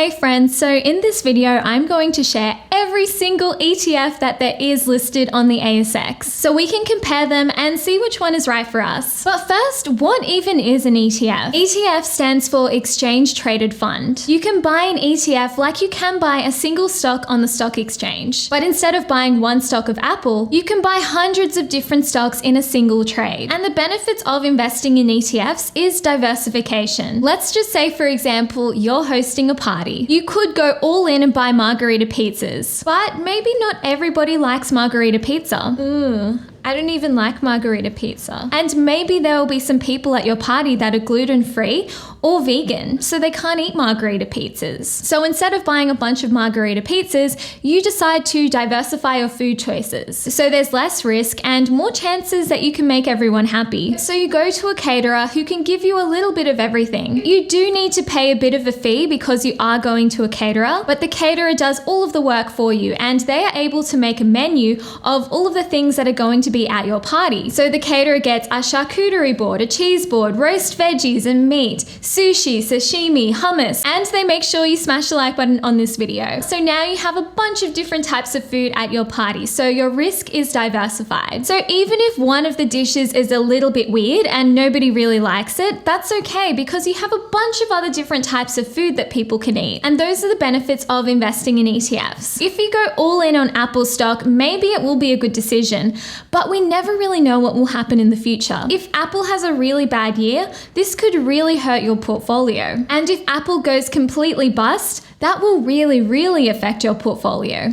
Hey friends, so in this video I'm going to share every single ETF that there is listed on the ASX so we can compare them and see which one is right for us. But first, what even is an ETF? ETF stands for Exchange Traded Fund. You can buy an ETF like you can buy a single stock on the stock exchange. But instead of buying one stock of Apple, you can buy hundreds of different stocks in a single trade. And the benefits of investing in ETFs is diversification. Let's just say, for example, you're hosting a party. You could go all in and buy margarita pizzas, but maybe not everybody likes margarita pizza. Ooh, I don't even like margarita pizza. And maybe there will be some people at your party that are gluten-free or vegan, so they can't eat margarita pizzas. So instead of buying a bunch of margarita pizzas, you decide to diversify your food choices. So there's less risk and more chances that you can make everyone happy. So you go to a caterer who can give you a little bit of everything. You do need to pay a bit of a fee because you are going to a caterer, but the caterer does all of the work for you and they are able to make a menu of all of the things that are going to be at your party. So the caterer gets a charcuterie board, a cheese board, roast veggies and meat, sushi, sashimi, hummus, and they make sure you smash the like button on this video. So now you have a bunch of different types of food at your party, so your risk is diversified. So even if one of the dishes is a little bit weird and nobody really likes it, that's okay because you have a bunch of other different types of food that people can eat. And those are the benefits of investing in ETFs. If you go all in on Apple stock, maybe it will be a good decision, but we never really know what will happen in the future. If Apple has a really bad year, this could really hurt your portfolio. And if Apple goes completely bust, that will really affect your portfolio.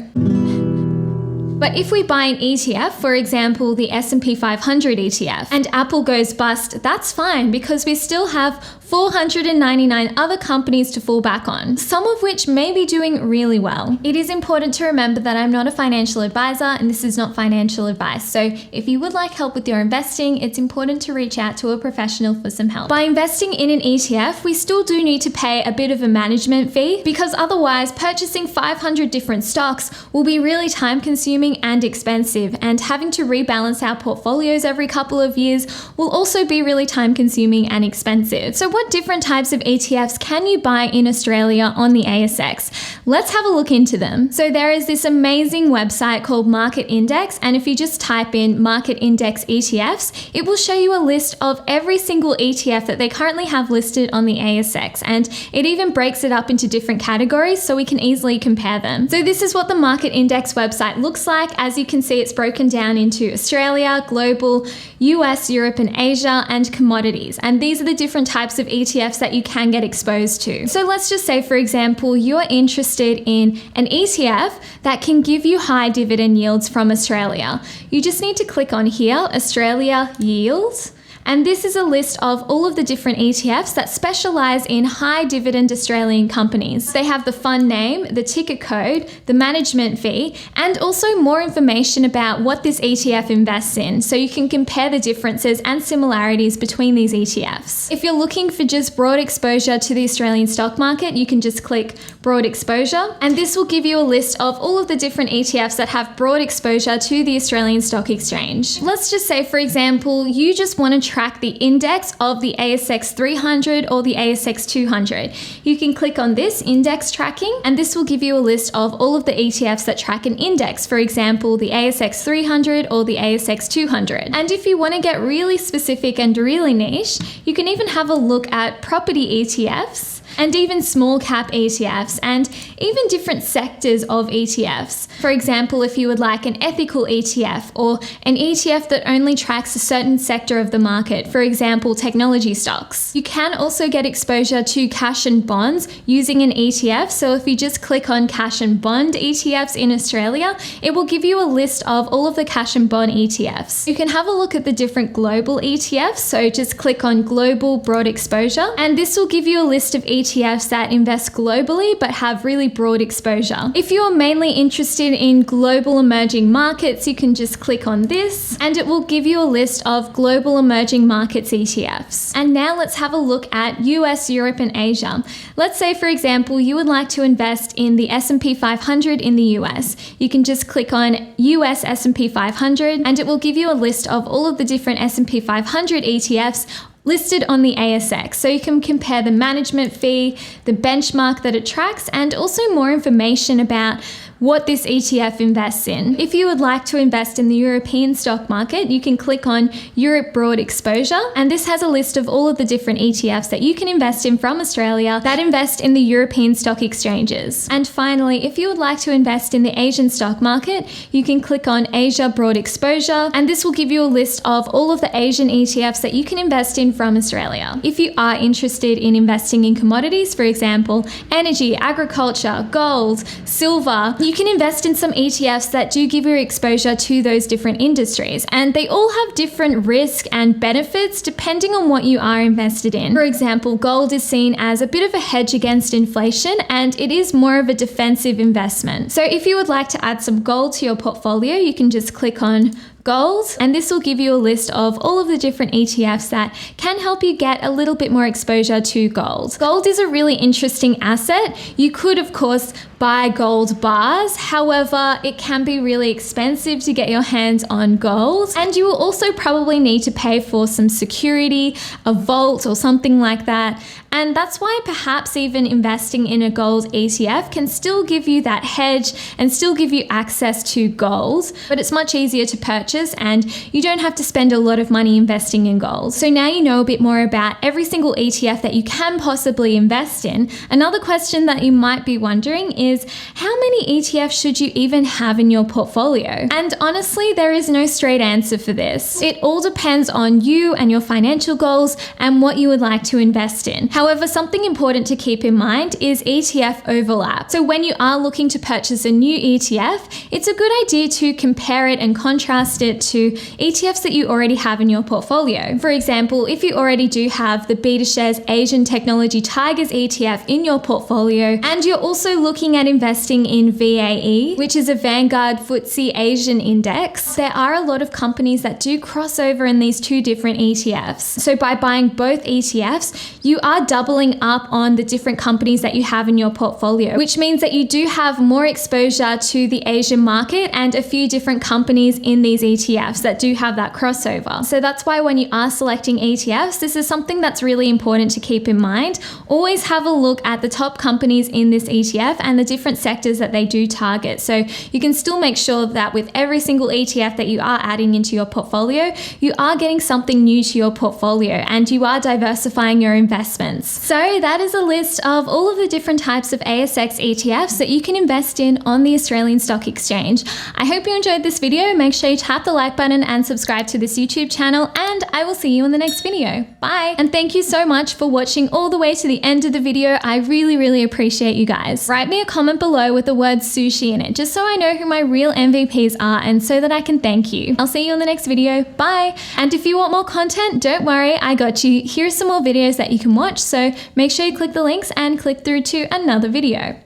But if we buy an ETF, for example, the S&P 500 ETF, and Apple goes bust, that's fine because we still have 499 other companies to fall back on, some of which may be doing really well. It is important to remember that I'm not a financial advisor and this is not financial advice. So if you would like help with your investing, it's important to reach out to a professional for some help. By investing in an ETF, we still do need to pay a bit of a management fee because otherwise purchasing 500 different stocks will be really time consuming and expensive, and having to rebalance our portfolios every couple of years will also be really time consuming and expensive. So what different types of ETFs can you buy in Australia on the ASX? Let's have a look into them. So there is this amazing website called Market Index, and if you just type in Market Index ETFs, it will show you a list of every single ETF that they currently have listed on the ASX, and it even breaks it up into different categories so we can easily compare them. So this is what the Market Index website looks like. As you can see, it's broken down into Australia, global, US, Europe and Asia, and commodities. And these are the different types of ETFs that you can get exposed to. So let's just say, for example, you're interested in an ETF that can give you high dividend yields from Australia. You just need to click on here, Australia Yields. And this is a list of all of the different ETFs that specialize in high dividend Australian companies. They have the fund name, the ticker code, the management fee, and also more information about what this ETF invests in, so you can compare the differences and similarities between these ETFs. If you're looking for just broad exposure to the Australian stock market, you can just click broad exposure, and this will give you a list of all of the different ETFs that have broad exposure to the Australian Stock Exchange. Let's just say, for example, you just want to track the index of the ASX 300 or the ASX 200. You can click on this index tracking, and this will give you a list of all of the ETFs that track an index, for example, the ASX 300 or the ASX 200. And if you want to get really specific and really niche, you can even have a look at property ETFs, and even small cap ETFs, and even different sectors of ETFs. For example, if you would like an ethical ETF or an ETF that only tracks a certain sector of the market, for example, technology stocks. You can also get exposure to cash and bonds using an ETF. So if you just click on cash and bond ETFs in Australia, it will give you a list of all of the cash and bond ETFs. You can have a look at the different global ETFs. So just click on global broad exposure, and this will give you a list of ETFs that invest globally but have really broad exposure. If you're mainly interested in global emerging markets, you can just click on this and it will give you a list of global emerging markets ETFs. And now let's have a look at US, Europe and Asia. Let's say, for example, you would like to invest in the S&P 500 in the US. You can just click on US S&P 500 and it will give you a list of all of the different S&P 500 ETFs listed on the ASX. So you can compare the management fee, the benchmark that it tracks, and also more information about what this ETF invests in. If you would like to invest in the European stock market, you can click on Europe Broad Exposure, and this has a list of all of the different ETFs that you can invest in from Australia that invest in the European stock exchanges. And finally, if you would like to invest in the Asian stock market, you can click on Asia Broad Exposure, and this will give you a list of all of the Asian ETFs that you can invest in from Australia. If you are interested in investing in commodities, for example, energy, agriculture, gold, silver, you can invest in some ETFs that do give you exposure to those different industries, and they all have different risk and benefits depending on what you are invested in. For example, gold is seen as a bit of a hedge against inflation, and it is more of a defensive investment. So if you would like to add some gold to your portfolio, you can just click on gold, and this will give you a list of all of the different ETFs that can help you get a little bit more exposure to gold. Gold is a really interesting asset. You could, of course, buy gold bars. However, it can be really expensive to get your hands on gold, and you will also probably need to pay for some security, a vault or something like that. And that's why perhaps even investing in a gold ETF can still give you that hedge and still give you access to gold, but it's much easier to purchase and you don't have to spend a lot of money investing in gold. So now you know a bit more about every single ETF that you can possibly invest in. Another question that you might be wondering is, how many ETFs should you even have in your portfolio? And honestly, there is no straight answer for this. It all depends on you and your financial goals and what you would like to invest in. However, something important to keep in mind is ETF overlap. So when you are looking to purchase a new ETF, it's a good idea to compare it and contrast it to ETFs that you already have in your portfolio. For example, if you already do have the BetaShares Asian Technology Tigers ETF in your portfolio, and you're also looking at investing in VAE, which is a Vanguard FTSE Asian Index, there are a lot of companies that do cross over in these two different ETFs. So by buying both ETFs, you are doubling up on the different companies that you have in your portfolio, which means that you do have more exposure to the Asian market and a few different companies in these ETFs that do have that crossover. So that's why when you are selecting ETFs, this is something that's really important to keep in mind. Always have a look at the top companies in this ETF and the different sectors that they do target. So you can still make sure that with every single ETF that you are adding into your portfolio, you are getting something new to your portfolio and you are diversifying your investments. So that is a list of all of the different types of ASX ETFs that you can invest in on the Australian Stock Exchange. I hope you enjoyed this video. Make sure you tap the like button and subscribe to this YouTube channel, and I will see you in the next video. Bye! And thank you so much for watching all the way to the end of the video. I really appreciate you guys. Write me a comment below with the word sushi in it, just so I know who my real MVPs are and so that I can thank you. I'll see you in the next video. Bye! And if you want more content, don't worry, I got you. Here's some more videos that you can watch, so make sure you click the links and click through to another video.